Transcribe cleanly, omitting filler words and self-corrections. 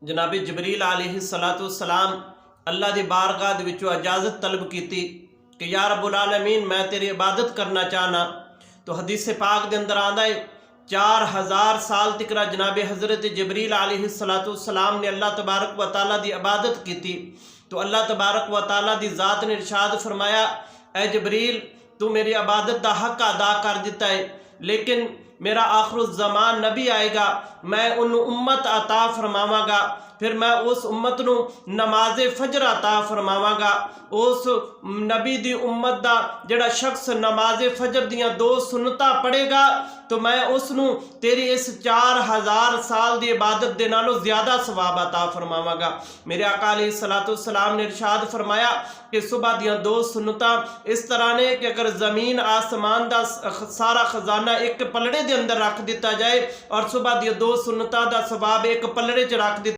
जनाब जबरील अलैहिस्सलाम अल्लाह की बारगाह दे विचों इजाज़त तलब की कि या रब्बुल आलमीन मैं तेरी इबादत करना चाहना। तो हदीस पाक के अंदर आंदा है 4000 साल तिकरा जनाब हज़रत जबरील अलैहिस्सलाम ने अल्लाह तबारक व तआला की इबादत की। तो अल्लाह तबारक व तआला की ज़ात ने इरशाद फरमाया, ए जबरील तू मेरी इबादत का हक अदा कर दिता है, लेकिन मेरा आखिरुज़्ज़मान नबी आएगा, मैं उन उम्मत अता फरमावांगा, फिर मैं उस उम्मत नू नमाज फजर अता फरमावांगा। उस नबी दी उम्मत दा जड़ा शख्स नमाज फजर दियां 2 सुन्नतां पढ़ेगा तो मैं उसनू तेरी इस 4000 साल की इबादत दे नालों ज़्यादा सवाब अता फरमावांगा। मेरे आका अलैहिस्सलाम ने इरशाद फरमाया कि सुबह दियां 2 सुन्नतां इस तरह ने कि अगर ज़मीन आसमान का सारा खजाना एक पलड़े के अंदर रख दिता जाए और सुबह दियां 2 सुन्नतां का सवाब एक पलड़े च रख दिता